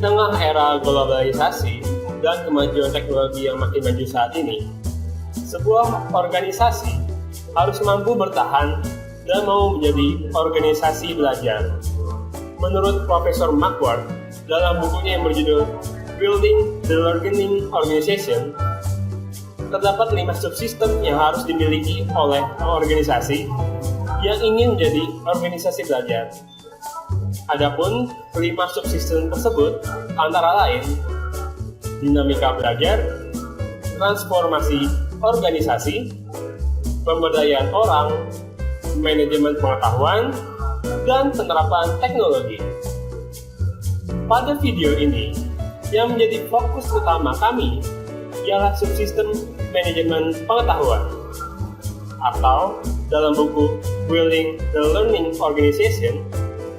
tengah era globalisasi dan kemajuan teknologi yang makin maju saat ini, sebuah organisasi harus mampu bertahan dan mau menjadi organisasi belajar. Menurut Profesor Marquardt, dalam bukunya yang berjudul Building the Learning Organization, terdapat 5 subsistem yang harus dimiliki oleh organisasi yang ingin menjadi organisasi belajar. Adapun 5 subsistem tersebut antara lain dinamika belajar, transformasi organisasi, pemberdayaan orang, manajemen pengetahuan, dan penerapan teknologi. Pada video ini, yang menjadi fokus utama kami ialah subsistem manajemen pengetahuan, atau dalam buku Building the Learning Organization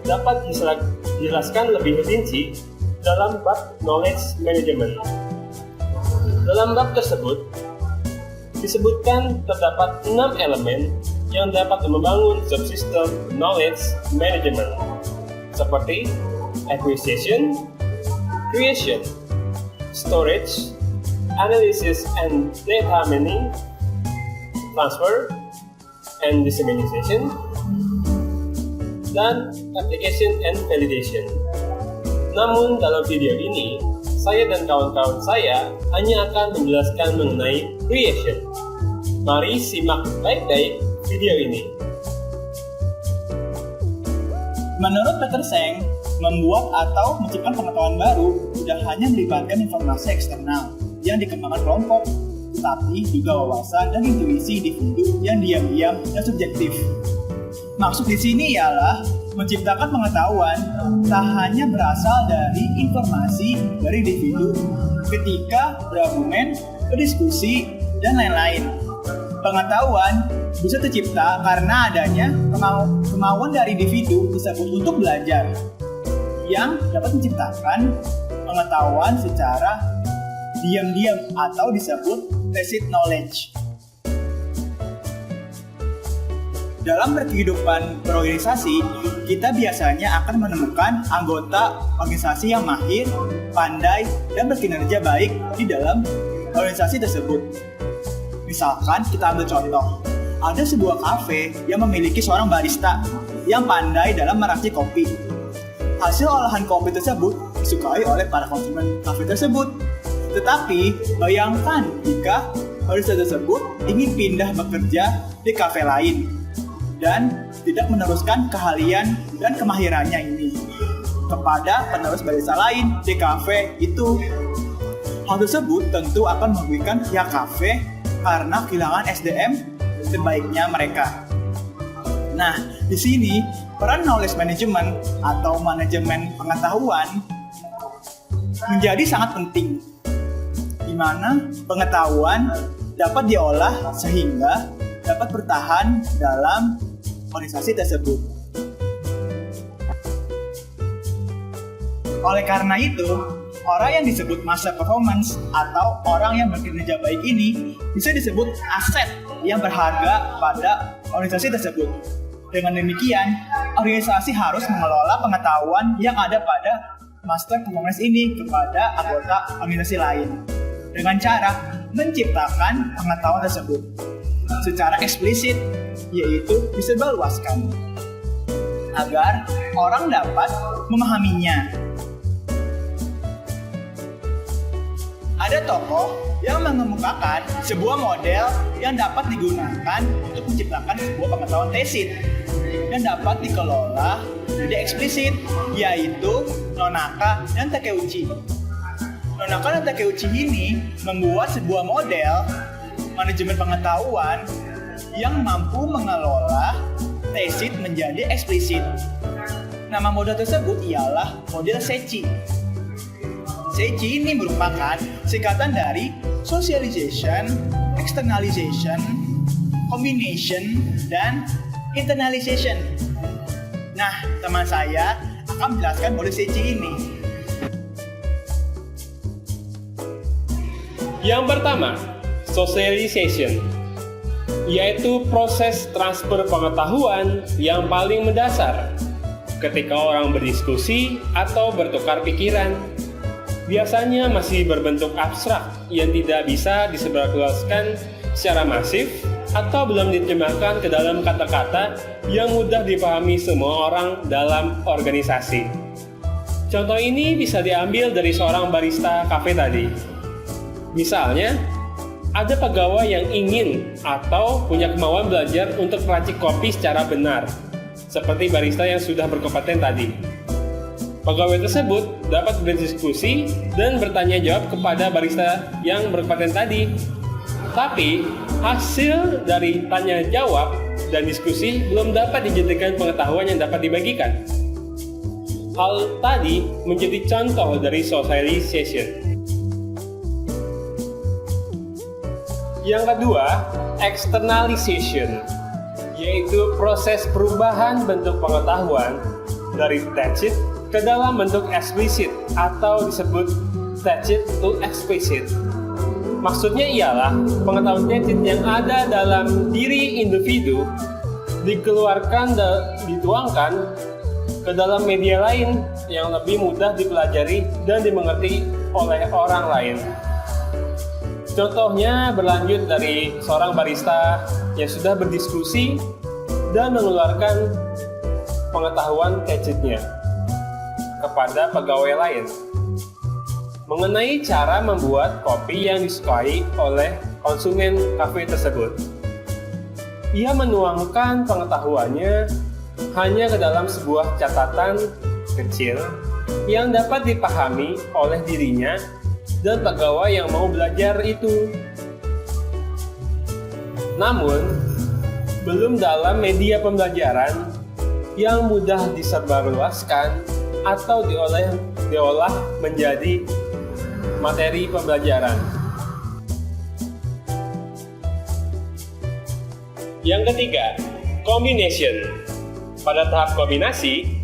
dapat dijelaskan lebih rinci dalam bab knowledge management. Dalam bab tersebut disebutkan terdapat 6 elemen yang dapat membangun subsistem knowledge management, seperti acquisition, creation, storage, analysis and data mining, transfer and dissemination, dan application and validation. Namun dalam video ini, saya dan kawan-kawan saya hanya akan menjelaskan mengenai creation. Mari simak baik-baik video ini. Menurut Peter Seng, membuat atau menciptakan pengetahuan baru tidak hanya melibatkan informasi eksternal yang dikembangkan kelompok, tetapi juga wawasan dan intuisi individu yang diam-diam dan subjektif. Maksud di sini ialah menciptakan pengetahuan tak hanya berasal dari informasi dari individu ketika berargumen, berdiskusi, dan lain-lain. Pengetahuan bisa tercipta karena adanya kemauan dari individu disebut untuk belajar yang dapat menciptakan pengetahuan secara diam-diam atau disebut tacit knowledge. Dalam berkehidupan berorganisasi, kita biasanya akan menemukan anggota organisasi yang mahir, pandai, dan berkinerja baik di dalam organisasi tersebut. Misalkan kita ambil contoh, ada sebuah kafe yang memiliki seorang barista yang pandai dalam meracik kopi. Hasil olahan kopi tersebut disukai oleh para konsumen kafe tersebut. Tetapi, bayangkan jika barista tersebut ingin pindah bekerja di kafe lain dan tidak meneruskan keahlian dan kemahirannya ini kepada penerus barista lain di kafe itu. Hal tersebut tentu akan merugikan pihak kafe karena kehilangan SDM terbaiknya mereka. Nah, di sini peran knowledge management atau manajemen pengetahuan menjadi sangat penting, di mana pengetahuan dapat diolah sehingga dapat bertahan dalam organisasi tersebut. Oleh karena itu, orang yang disebut master performance atau orang yang berkinerja baik ini bisa disebut aset yang berharga pada organisasi tersebut. Dengan demikian, organisasi harus mengelola pengetahuan yang ada pada master performance ini kepada anggota organisasi lain dengan cara menciptakan pengetahuan tersebut secara eksplisit, yaitu disebarluaskan agar orang dapat memahaminya. Ada tokoh yang mengemukakan sebuah model yang dapat digunakan untuk menciptakan sebuah pengetahuan tacit dan dapat dikelola menjadi eksplisit, yaitu Nonaka dan Takeuchi. Nonaka dan Takeuchi ini membuat sebuah model manajemen pengetahuan yang mampu mengelola tacit menjadi eksplisit. Nama model tersebut ialah model Seichi. Seichi ini merupakan singkatan dari socialization, externalization, combination, dan internalization. Nah, teman saya akan menjelaskan model Seichi ini. Yang pertama, socialization, yaitu proses transfer pengetahuan yang paling mendasar ketika orang berdiskusi atau bertukar pikiran biasanya masih berbentuk abstrak yang tidak bisa disebarluaskan secara masif atau belum diterjemahkan ke dalam kata-kata yang mudah dipahami semua orang dalam organisasi. Contoh ini bisa diambil dari seorang barista kafe tadi. Misalnya, ada pegawai yang ingin atau punya kemauan belajar untuk meracik kopi secara benar, seperti barista yang sudah berkompeten tadi. Pegawai tersebut dapat berdiskusi dan bertanya jawab kepada barista yang berkompeten tadi. Tapi, hasil dari tanya jawab dan diskusi belum dapat dijadikan pengetahuan yang dapat dibagikan. Hal tadi menjadi contoh dari socialization. Yang kedua, externalization, yaitu proses perubahan bentuk pengetahuan dari tacit ke dalam bentuk eksplisit atau disebut tacit to explicit. Maksudnya ialah pengetahuan tacit yang ada dalam diri individu dikeluarkan dan dituangkan ke dalam media lain yang lebih mudah dipelajari dan dimengerti oleh orang lain. Contohnya berlanjut dari seorang barista yang sudah berdiskusi dan mengeluarkan pengetahuan tacitnya kepada pegawai lain mengenai cara membuat kopi yang disukai oleh konsumen kafe tersebut. Ia menuangkan pengetahuannya hanya ke dalam sebuah catatan kecil yang dapat dipahami oleh dirinya dan pegawai yang mau belajar itu. Namun, belum dalam media pembelajaran yang mudah disebarluaskan atau diolah menjadi materi pembelajaran. Yang ketiga, combination. Pada tahap kombinasi,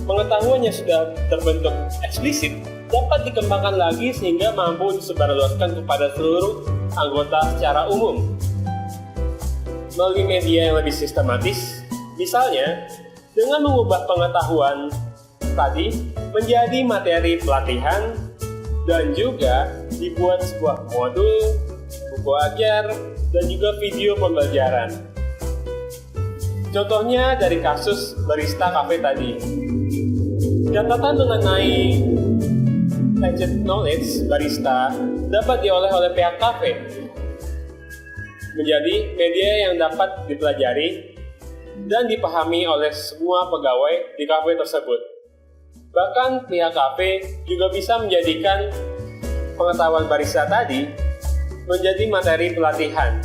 pengetahuan yang sudah terbentuk eksplisit dapat dikembangkan lagi sehingga mampu disebarluaskan kepada seluruh anggota secara umum melalui media yang lebih sistematis, misalnya dengan mengubah pengetahuan tadi menjadi materi pelatihan dan juga dibuat sebuah modul, buku ajar, dan juga video pembelajaran. Contohnya dari kasus barista kafe tadi. Catatan mengenai tacit knowledge barista dapat diolah oleh pihak kafe menjadi media yang dapat dipelajari dan dipahami oleh semua pegawai di kafe tersebut. Bahkan pihak kafe juga bisa menjadikan pengetahuan barista tadi menjadi materi pelatihan.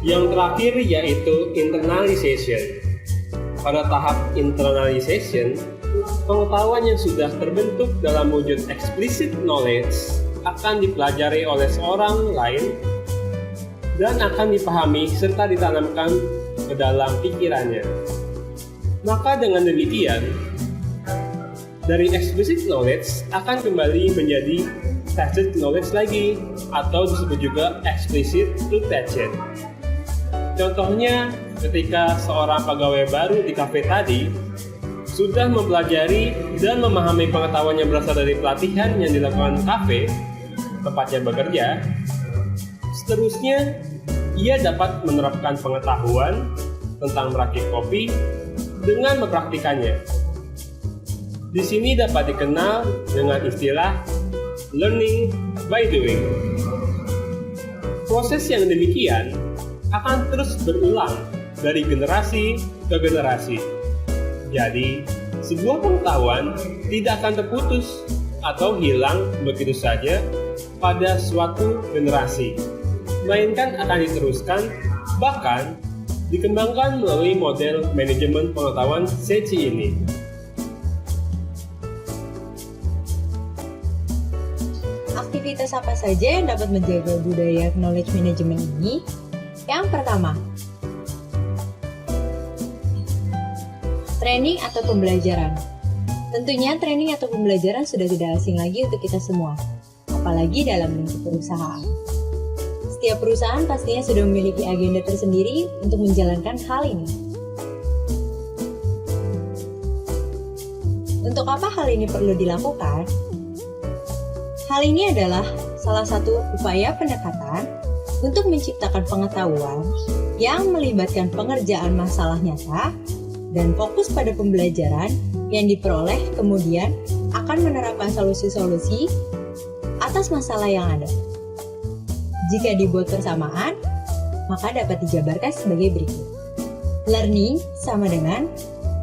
Yang terakhir yaitu internalization. Pada tahap internalization, pengetahuan yang sudah terbentuk dalam wujud explicit knowledge akan dipelajari oleh seorang lain dan akan dipahami serta ditanamkan ke dalam pikirannya. Maka dengan demikian, dari explicit knowledge akan kembali menjadi tacit knowledge lagi, atau disebut juga explicit to tacit. Contohnya, ketika seorang pegawai baru di kafe tadi sudah mempelajari dan memahami pengetahuan yang berasal dari pelatihan yang dilakukan kafe, tempatnya bekerja, seterusnya ia dapat menerapkan pengetahuan tentang merakit kopi dengan mempraktikannya. Di sini dapat dikenal dengan istilah learning by doing. Proses yang demikian akan terus berulang dari generasi ke generasi. Jadi, sebuah pengetahuan tidak akan terputus atau hilang begitu saja pada suatu generasi, melainkan akan diteruskan, bahkan dikembangkan melalui model manajemen pengetahuan SECI ini. Aktivitas apa saja yang dapat menjaga budaya knowledge management ini? Yang pertama, training atau pembelajaran. Tentunya training atau pembelajaran sudah tidak asing lagi untuk kita semua, apalagi dalam lingkup perusahaan. Setiap perusahaan pastinya sudah memiliki agenda tersendiri untuk menjalankan hal ini. Untuk apa hal ini perlu dilakukan? Hal ini adalah salah satu upaya pendekatan untuk menciptakan pengetahuan yang melibatkan pengerjaan masalah nyata dan fokus pada pembelajaran yang diperoleh kemudian akan menerapkan solusi-solusi atas masalah yang ada. Jika dibuat bersamaan, maka dapat dijabarkan sebagai berikut. Learning sama dengan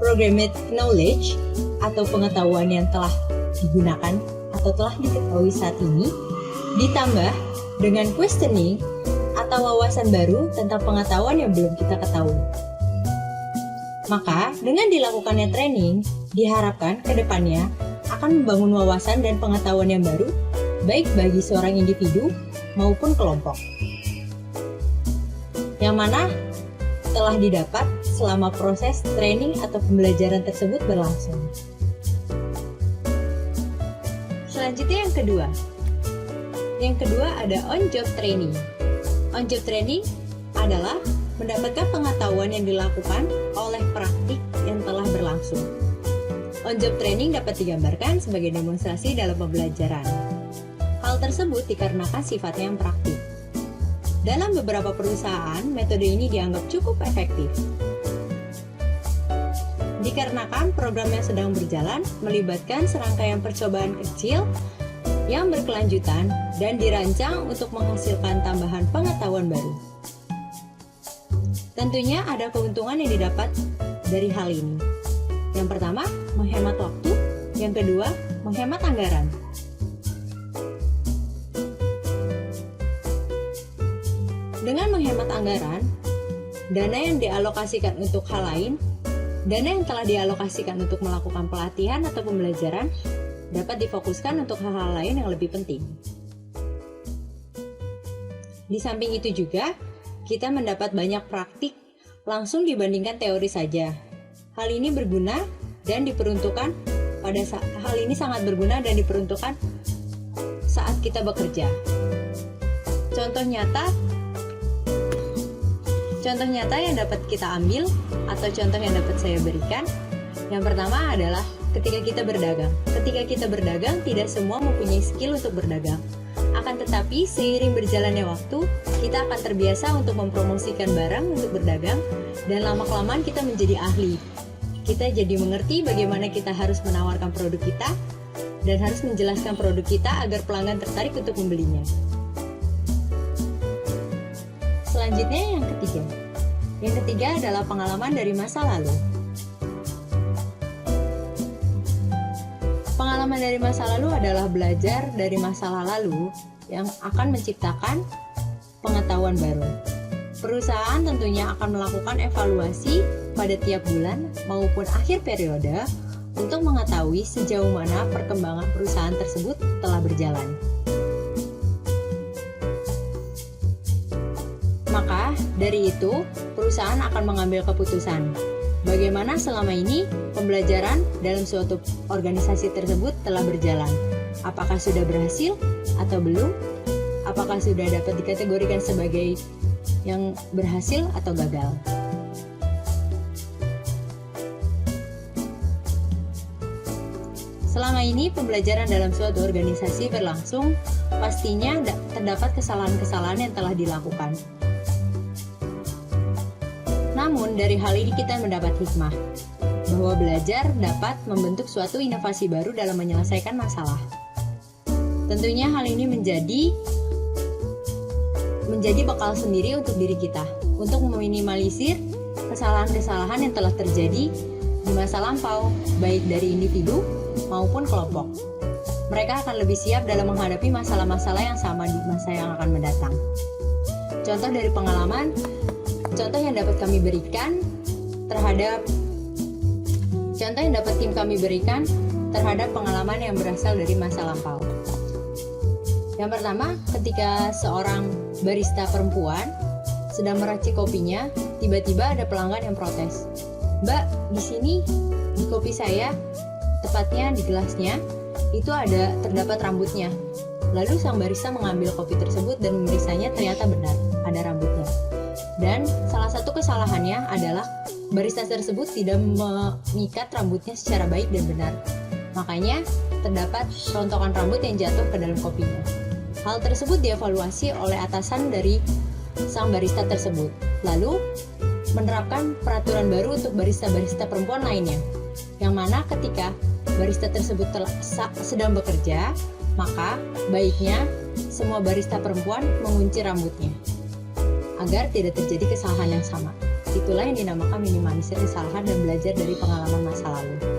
programmed knowledge atau pengetahuan yang telah digunakan atau telah diketahui saat ini, ditambah dengan questioning atau wawasan baru tentang pengetahuan yang belum kita ketahui. Maka, dengan dilakukannya training, diharapkan ke depannya akan membangun wawasan dan pengetahuan yang baru, baik bagi seorang individu maupun kelompok. Yang mana telah didapat selama proses training atau pembelajaran tersebut berlangsung. Selanjutnya yang kedua. Yang kedua ada on-job training. On-job training adalah mendapatkan pengetahuan yang dilakukan oleh praktik yang telah berlangsung. On-job training dapat digambarkan sebagai demonstrasi dalam pembelajaran. Hal tersebut dikarenakan sifatnya yang praktik. Dalam beberapa perusahaan, metode ini dianggap cukup efektif. Dikarenakan program yang sedang berjalan melibatkan serangkaian percobaan kecil yang berkelanjutan dan dirancang untuk menghasilkan tambahan pengetahuan baru. Tentunya ada keuntungan yang didapat dari hal ini. Yang pertama, menghemat waktu. Yang kedua, menghemat anggaran. Dengan menghemat anggaran, dana yang dialokasikan untuk hal lain, dana yang telah dialokasikan untuk melakukan pelatihan atau pembelajaran dapat difokuskan untuk hal-hal lain yang lebih penting. Di samping itu juga, kita mendapat banyak praktik langsung dibandingkan teori saja. Hal ini berguna dan diperuntukkan sangat berguna dan diperuntukkan saat kita bekerja. Contoh nyata yang dapat kita ambil atau contoh yang dapat saya berikan, yang pertama adalah ketika kita berdagang. Ketika kita berdagang, tidak semua mempunyai skill untuk berdagang. Akan tetapi, seiring berjalannya waktu, kita akan terbiasa untuk mempromosikan barang untuk berdagang, dan lama-kelamaan kita menjadi ahli. Kita jadi mengerti bagaimana kita harus menawarkan produk kita, dan harus menjelaskan produk kita agar pelanggan tertarik untuk membelinya. Selanjutnya yang ketiga. Yang ketiga adalah pengalaman dari masa lalu. Pengalaman dari masa lalu adalah belajar dari masalah lalu yang akan menciptakan pengetahuan baru. Perusahaan tentunya akan melakukan evaluasi pada tiap bulan maupun akhir periode untuk mengetahui sejauh mana perkembangan perusahaan tersebut telah berjalan. Maka dari itu, perusahaan akan mengambil keputusan bagaimana selama ini pembelajaran dalam suatu organisasi tersebut telah berjalan. Apakah sudah berhasil atau belum? Apakah sudah dapat dikategorikan sebagai yang berhasil atau gagal? Selama ini pembelajaran dalam suatu organisasi berlangsung, pastinya terdapat kesalahan-kesalahan yang telah dilakukan. Namun, dari hal ini kita mendapat hikmah, bahwa belajar dapat membentuk suatu inovasi baru dalam menyelesaikan masalah. Tentunya hal ini menjadi bekal sendiri untuk diri kita, untuk meminimalisir kesalahan-kesalahan yang telah terjadi di masa lampau, baik dari individu maupun kelompok. Mereka akan lebih siap dalam menghadapi masalah-masalah yang sama di masa yang akan mendatang. Contoh dari pengalaman, contoh yang dapat kami berikan terhadap tim kami berikan terhadap pengalaman yang berasal dari masa lampau. Yang pertama, ketika seorang barista perempuan sedang meracik kopinya, tiba-tiba ada pelanggan yang protes. "Mbak, di sini di kopi saya, tepatnya di gelasnya, itu terdapat rambutnya." Lalu sang barista mengambil kopi tersebut dan memeriksanya, ternyata benar ada rambutnya. Dan salah satu kesalahannya adalah barista tersebut tidak mengikat rambutnya secara baik dan benar. Makanya, terdapat rontokan rambut yang jatuh ke dalam kopinya. Hal tersebut dievaluasi oleh atasan dari sang barista tersebut. Lalu, menerapkan peraturan baru untuk barista-barista perempuan lainnya. Yang mana ketika barista tersebut sedang bekerja, maka baiknya semua barista perempuan mengunci rambutnya agar tidak terjadi kesalahan yang sama. Itulah yang dinamakan minimalisir kesalahan dan belajar dari pengalaman masa lalu.